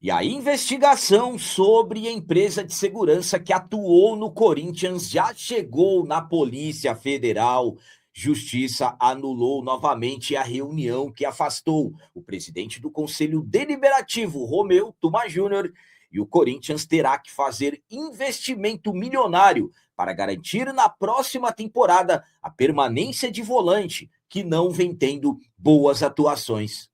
E a investigação sobre a empresa de segurança que atuou no Corinthians já chegou na Polícia Federal. Justiça anulou novamente a reunião que afastou o presidente do Conselho Deliberativo, Romeu Tuma Júnior, e o Corinthians terá que fazer investimento milionário para garantir na próxima temporada a permanência de volante, que não vem tendo boas atuações.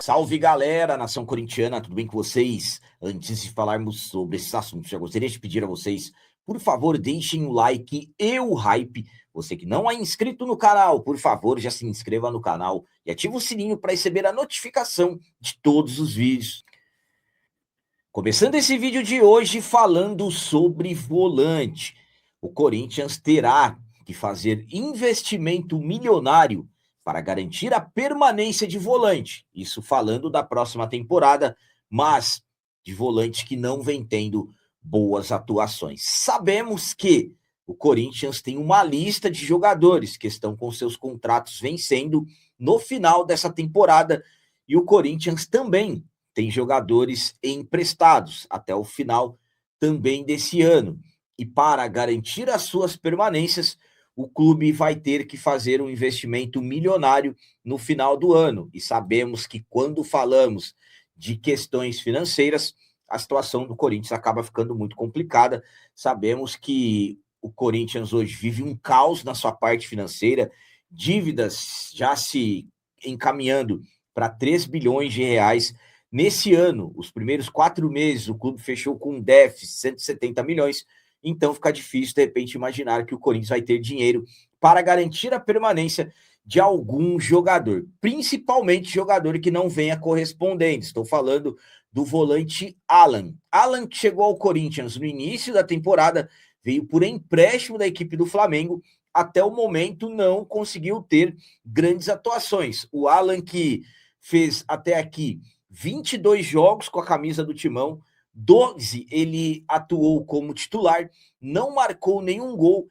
Salve, galera, nação corintiana, tudo bem com vocês? Antes de falarmos sobre esses assuntos, já gostaria de pedir a vocês, por favor, deixem o like e o hype. Você que não é inscrito no canal, por favor, já se inscreva no canal e ative o sininho para receber a notificação de todos os vídeos. Começando esse vídeo de hoje falando sobre volante. O Corinthians terá que fazer investimento milionário para garantir a permanência de volante. Isso falando da próxima temporada, mas de volante que não vem tendo boas atuações. Sabemos que o Corinthians tem uma lista de jogadores que estão com seus contratos vencendo no final dessa temporada e o Corinthians também tem jogadores emprestados até o final também desse ano. E para garantir as suas permanências, o clube vai ter que fazer um investimento milionário no final do ano. E sabemos que quando falamos de questões financeiras, a situação do Corinthians acaba ficando muito complicada. Sabemos que o Corinthians hoje vive um caos na sua parte financeira, dívidas já se encaminhando para 3 bilhões de reais. Nesse ano, os primeiros 4 meses, o clube fechou com um déficit de 170 milhões, então fica difícil, de repente, imaginar que o Corinthians vai ter dinheiro para garantir a permanência de algum jogador, principalmente jogador que não venha correspondendo. Estou falando do volante Alan. Alan, que chegou ao Corinthians no início da temporada, veio por empréstimo da equipe do Flamengo, até o momento não conseguiu ter grandes atuações. O Alan, que fez até aqui 22 jogos com a camisa do Timão, 12 ele atuou como titular, não marcou nenhum gol,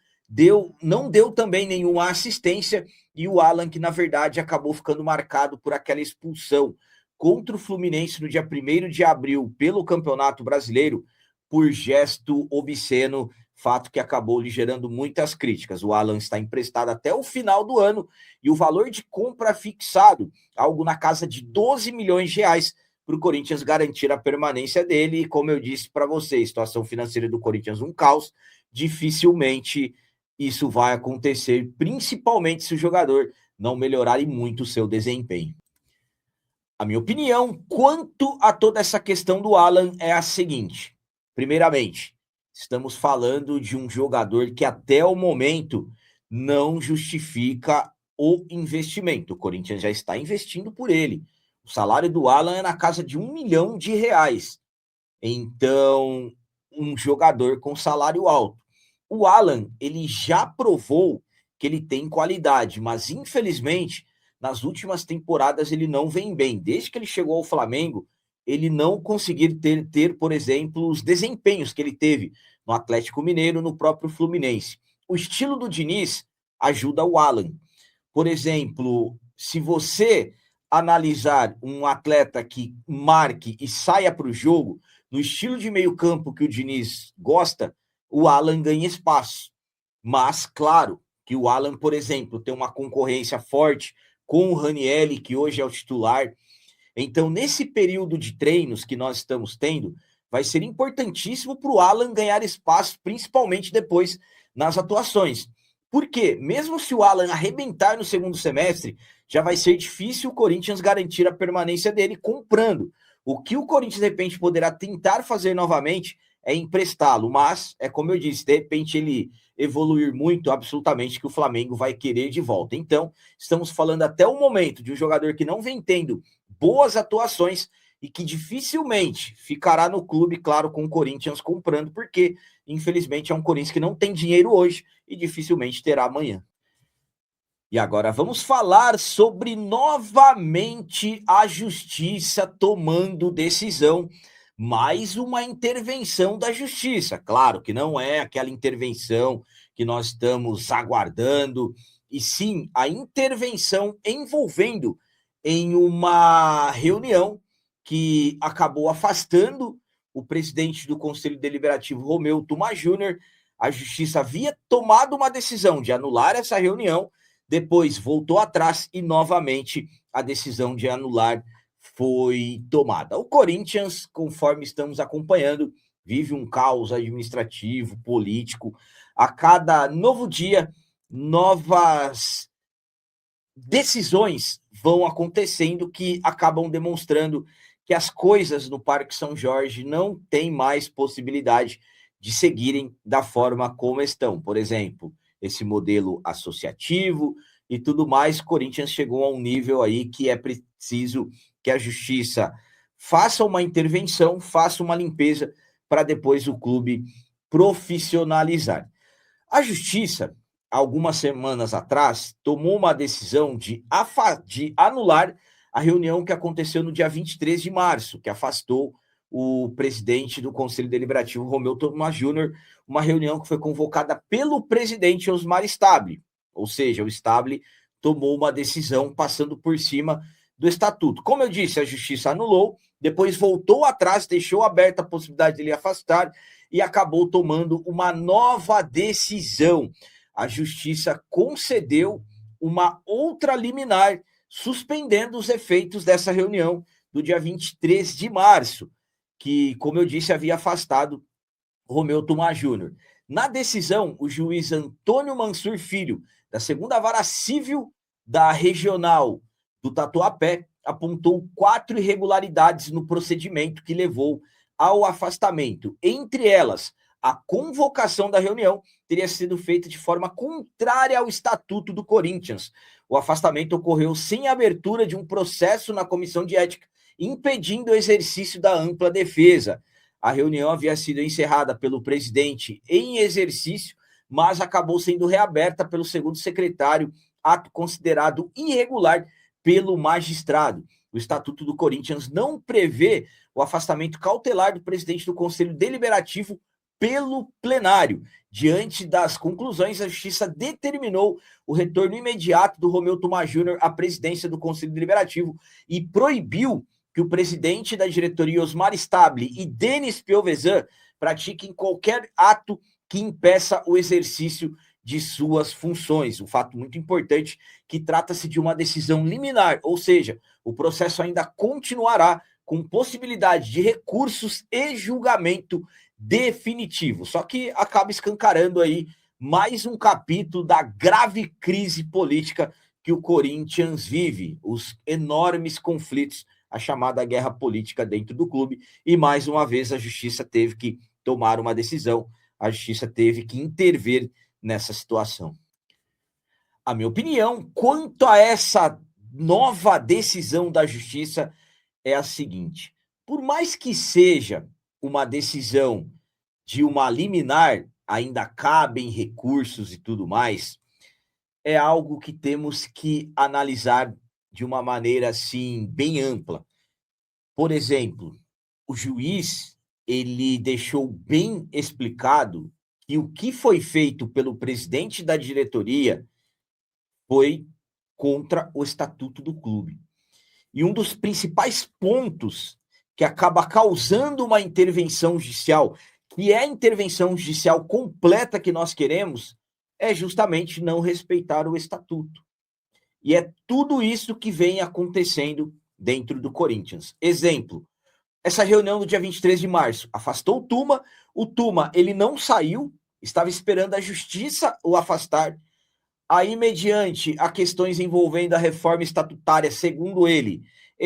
não deu também nenhuma assistência, e o Alan, que na verdade acabou ficando marcado por aquela expulsão contra o Fluminense no dia 1º de abril pelo Campeonato Brasileiro, por gesto obsceno, fato que acabou lhe gerando muitas críticas. O Alan está emprestado até o final do ano e o valor de compra fixado, algo na casa de 12 milhões de reais, para o Corinthians garantir a permanência dele. E como eu disse para vocês, situação financeira do Corinthians um caos, dificilmente isso vai acontecer, principalmente se o jogador não melhorar muito o seu desempenho. A minha opinião quanto a toda essa questão do Alan é a seguinte: primeiramente, estamos falando de um jogador que até o momento não justifica o investimento. O Corinthians já está investindo por ele. O salário do Alan é na casa de 1 milhão de reais. Então, um jogador com salário alto. O Alan, ele já provou que ele tem qualidade, mas infelizmente, nas últimas temporadas ele não vem bem. Desde que ele chegou ao Flamengo, ele não conseguiu ter, por exemplo, os desempenhos que ele teve no Atlético Mineiro, no próprio Fluminense. O estilo do Diniz ajuda o Alan. Por exemplo, se você analisar um atleta que marque e saia para o jogo, no estilo de meio campo que o Diniz gosta, o Alan ganha espaço. Mas, claro, que o Alan, por exemplo, tem uma concorrência forte com o Ranieri, que hoje é o titular. Então, nesse período de treinos que nós estamos tendo, vai ser importantíssimo para o Alan ganhar espaço, principalmente depois nas atuações. Porque, mesmo se o Alan arrebentar no segundo semestre, já vai ser difícil o Corinthians garantir a permanência dele comprando. O que o Corinthians, de repente, poderá tentar fazer novamente é emprestá-lo, mas, é como eu disse, de repente ele evoluir muito, absolutamente, que o Flamengo vai querer de volta. Então, estamos falando até o momento de um jogador que não vem tendo boas atuações e que dificilmente ficará no clube, claro, com o Corinthians comprando, porque, infelizmente, é um Corinthians que não tem dinheiro hoje e dificilmente terá amanhã. E agora vamos falar sobre novamente a justiça tomando decisão, mais uma intervenção da justiça. Claro que não é aquela intervenção que nós estamos aguardando, e sim a intervenção envolvendo em uma reunião que acabou afastando o presidente do Conselho Deliberativo, Romeu Tuma Júnior. A justiça havia tomado uma decisão de anular essa reunião, depois voltou atrás e novamente a decisão de anular foi tomada. O Corinthians, conforme estamos acompanhando, vive um caos administrativo, político. A cada novo dia, novas decisões vão acontecendo que acabam demonstrando que as coisas no Parque São Jorge não têm mais possibilidade de seguirem da forma como estão. Por exemplo, esse modelo associativo e tudo mais, Corinthians chegou a um nível aí que é preciso que a justiça faça uma intervenção, faça uma limpeza para depois o clube profissionalizar. A justiça, algumas semanas atrás, tomou uma decisão de anular a reunião que aconteceu no dia 23 de março, que afastou o presidente do Conselho Deliberativo, Romeu Tuma Júnior, uma reunião que foi convocada pelo presidente Osmar Stabile. Ou seja, o Stabile tomou uma decisão passando por cima do estatuto. Como eu disse, a justiça anulou, depois voltou atrás, deixou aberta a possibilidade de ele afastar e acabou tomando uma nova decisão. A justiça concedeu uma outra liminar, suspendendo os efeitos dessa reunião do dia 23 de março, que, como eu disse, havia afastado Romeu Tuma Júnior. Na decisão, o juiz Antônio Mansur Filho, da segunda vara civil da regional do Tatuapé, apontou 4 irregularidades no procedimento que levou ao afastamento. Entre elas, a convocação da reunião teria sido feita de forma contrária ao Estatuto do Corinthians. O afastamento ocorreu sem abertura de um processo na comissão de ética, impedindo o exercício da ampla defesa. A reunião havia sido encerrada pelo presidente em exercício, mas acabou sendo reaberta pelo segundo secretário, ato considerado irregular pelo magistrado. O Estatuto do Corinthians não prevê o afastamento cautelar do presidente do Conselho Deliberativo pelo plenário. Diante das conclusões, a Justiça determinou o retorno imediato do Romeu Tuma Júnior à presidência do Conselho Deliberativo e proibiu que o presidente da diretoria, Osmar Stabile, e Denis Piovesan pratiquem qualquer ato que impeça o exercício de suas funções. Um fato muito importante, que trata-se de uma decisão liminar, ou seja, o processo ainda continuará com possibilidade de recursos e julgamento definitivo. Só que acaba escancarando aí mais um capítulo da grave crise política que o Corinthians vive, os enormes conflitos, a chamada guerra política dentro do clube, e mais uma vez a justiça teve que tomar uma decisão, a justiça teve que intervir nessa situação. A minha opinião quanto a essa nova decisão da justiça é a seguinte: por mais que seja uma decisão de uma liminar, ainda cabem recursos e tudo mais, é algo que temos que analisar de uma maneira assim bem ampla. Por exemplo, o juiz, ele deixou bem explicado que o que foi feito pelo presidente da diretoria foi contra o estatuto do clube. E um dos principais pontos que acaba causando uma intervenção judicial, que é a intervenção judicial completa que nós queremos, é justamente não respeitar o estatuto. E é tudo isso que vem acontecendo dentro do Corinthians. Exemplo, essa reunião do dia 23 de março afastou o Tuma ele não saiu, estava esperando a justiça o afastar. Aí, mediante a questões envolvendo a reforma estatutária, segundo ele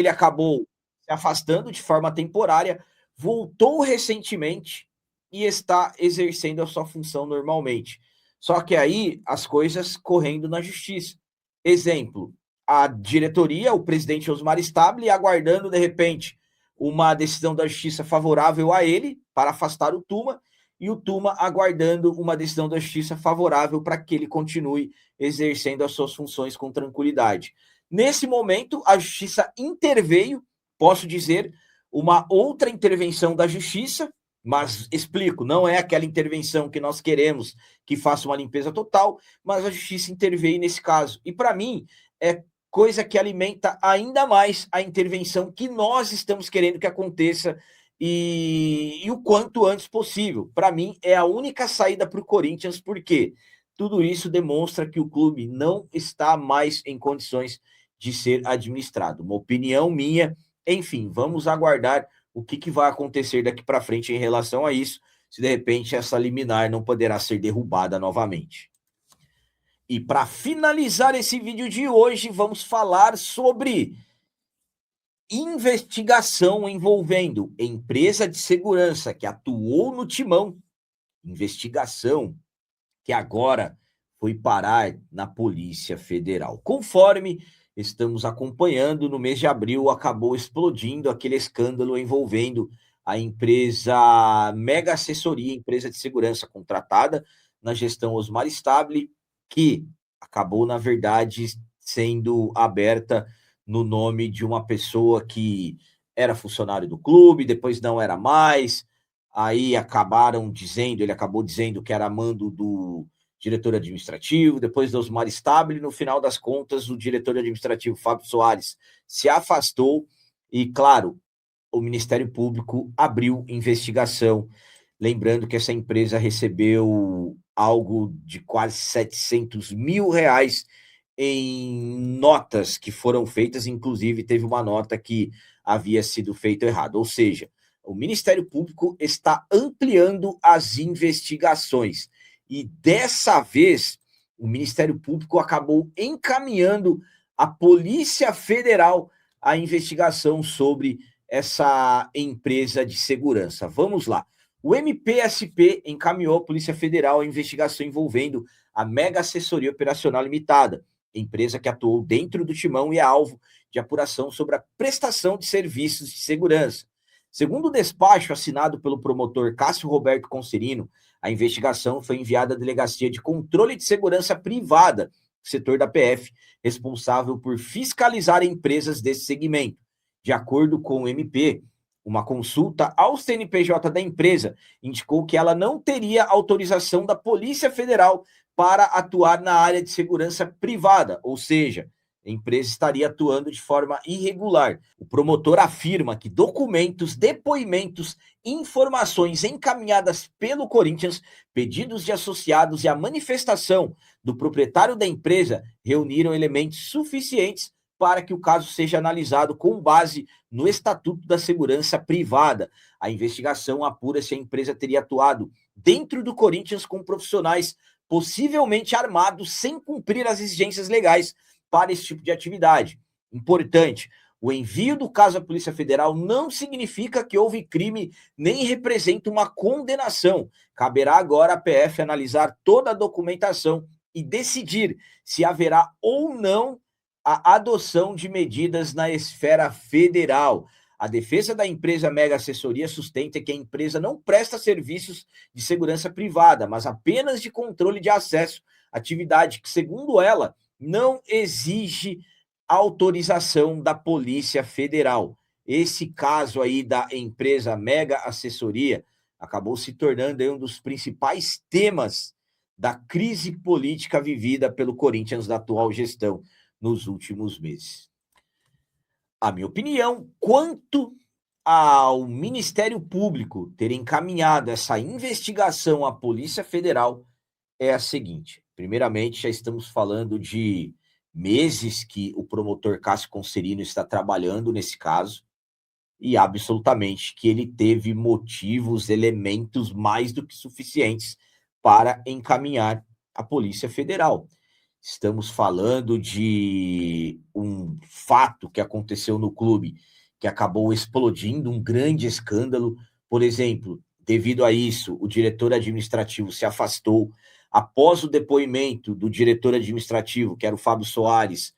acabou se afastando de forma temporária, voltou recentemente e está exercendo a sua função normalmente. Só que aí as coisas correndo na justiça. Exemplo, a diretoria, o presidente Osmar Stabile, aguardando, de repente, uma decisão da justiça favorável a ele para afastar o Tuma, e o Tuma aguardando uma decisão da justiça favorável para que ele continue exercendo as suas funções com tranquilidade. Nesse momento, a justiça interveio, posso dizer, uma outra intervenção da justiça, mas explico, não é aquela intervenção que nós queremos que faça uma limpeza total, mas a justiça interveio nesse caso. E para mim, é coisa que alimenta ainda mais a intervenção que nós estamos querendo que aconteça e o quanto antes possível. Para mim, é a única saída para o Corinthians, porque tudo isso demonstra que o clube não está mais em condições de ser administrado. Uma opinião minha, enfim, vamos aguardar o que vai acontecer daqui para frente em relação a isso, se de repente essa liminar não poderá ser derrubada novamente. E para finalizar esse vídeo de hoje, vamos falar sobre investigação envolvendo empresa de segurança que atuou no Timão, investigação que agora foi parar na Polícia Federal. Conforme estamos acompanhando, no mês de abril acabou explodindo aquele escândalo envolvendo a empresa Mega Assessoria, empresa de segurança contratada na gestão Osmar Stable, que acabou, na verdade, sendo aberta no nome de uma pessoa que era funcionário do clube, depois não era mais, aí acabaram dizendo, ele acabou dizendo que era mando do diretor administrativo, depois do Osmar Stable, no final das contas, o diretor administrativo, Fábio Soares, se afastou e, claro, o Ministério Público abriu investigação, lembrando que essa empresa recebeu algo de quase 700 mil reais em notas que foram feitas, inclusive teve uma nota que havia sido feita errado, ou seja, o Ministério Público está ampliando as investigações e dessa vez o Ministério Público acabou encaminhando a Polícia Federal a investigação sobre essa empresa de segurança. Vamos lá. O MPSP encaminhou à Polícia Federal a investigação envolvendo a Mega Assessoria Operacional Limitada, empresa que atuou dentro do Timão e é alvo de apuração sobre a prestação de serviços de segurança. Segundo o despacho assinado pelo promotor Cássio Roberto Concerino, a investigação foi enviada à Delegacia de Controle de Segurança Privada, setor da PF, responsável por fiscalizar empresas desse segmento. De acordo com o MP, uma consulta ao CNPJ da empresa indicou que ela não teria autorização da Polícia Federal para atuar na área de segurança privada, ou seja, a empresa estaria atuando de forma irregular. O promotor afirma que documentos, depoimentos, informações encaminhadas pelo Corinthians, pedidos de associados e a manifestação do proprietário da empresa reuniram elementos suficientes para que o caso seja analisado com base no Estatuto da Segurança Privada. A investigação apura se a empresa teria atuado dentro do Corinthians com profissionais possivelmente armados sem cumprir as exigências legais para esse tipo de atividade. Importante, o envio do caso à Polícia Federal não significa que houve crime nem representa uma condenação. Caberá agora à PF analisar toda a documentação e decidir se haverá ou não a adoção de medidas na esfera federal. A defesa da empresa Mega Assessoria sustenta que a empresa não presta serviços de segurança privada, mas apenas de controle de acesso, atividade que, segundo ela, não exige autorização da Polícia Federal. Esse caso aí da empresa Mega Assessoria acabou se tornando um dos principais temas da crise política vivida pelo Corinthians da atual gestão nos últimos meses. A minha opinião, quanto ao Ministério Público ter encaminhado essa investigação à Polícia Federal, é a seguinte. Primeiramente, já estamos falando de meses que o promotor Cássio Concerino está trabalhando nesse caso e absolutamente que ele teve motivos, elementos mais do que suficientes para encaminhar à Polícia Federal. Estamos falando de um fato que aconteceu no clube, que acabou explodindo, um grande escândalo. Por exemplo, devido a isso, o diretor administrativo se afastou. Após o depoimento do diretor administrativo, que era o Fábio Soares,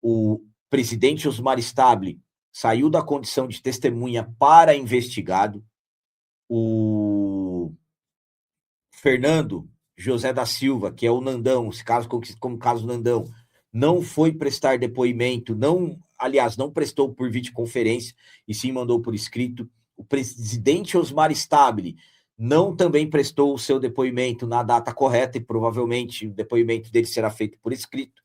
o presidente Osmar Stable saiu da condição de testemunha para investigado. O Fernando José da Silva, que é o Nandão, esse caso como caso Nandão, não foi prestar depoimento, não aliás, não prestou por videoconferência, e sim mandou por escrito. O presidente Osmar Stabile não também prestou o seu depoimento na data correta, e provavelmente o depoimento dele será feito por escrito.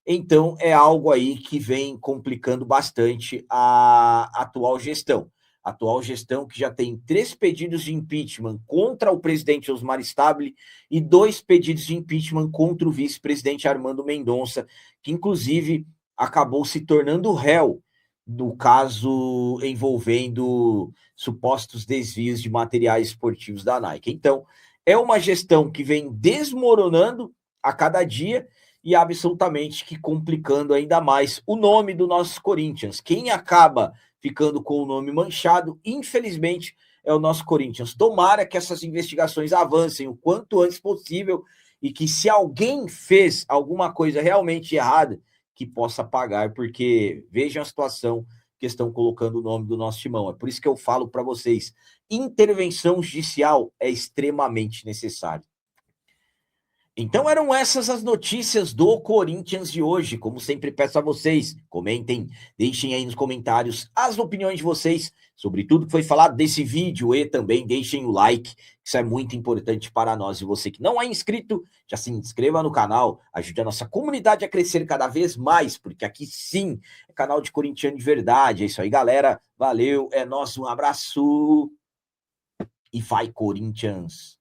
Então, é algo aí que vem complicando bastante a atual gestão. A atual gestão que já tem 3 pedidos de impeachment contra o presidente Osmar Stabile e 2 pedidos de impeachment contra o vice-presidente Armando Mendonça, que inclusive acabou se tornando réu no caso envolvendo supostos desvios de materiais esportivos da Nike. Então, é uma gestão que vem desmoronando a cada dia e absolutamente que complicando ainda mais o nome do nosso Corinthians. Quem acaba ficando com o nome manchado, infelizmente, é o nosso Corinthians. Tomara que essas investigações avancem o quanto antes possível e que se alguém fez alguma coisa realmente errada, que possa pagar, porque vejam a situação que estão colocando o nome do nosso timão. É por isso que eu falo para vocês, intervenção judicial é extremamente necessária. Então eram essas as notícias do Corinthians de hoje. Como sempre peço a vocês, comentem, deixem aí nos comentários as opiniões de vocês sobre tudo que foi falado desse vídeo e também deixem o like, isso é muito importante para nós. E você que não é inscrito, já se inscreva no canal, ajude a nossa comunidade a crescer cada vez mais, porque aqui sim é canal de corintiano de verdade. É isso aí, galera. Valeu, é nosso, um abraço e vai Corinthians!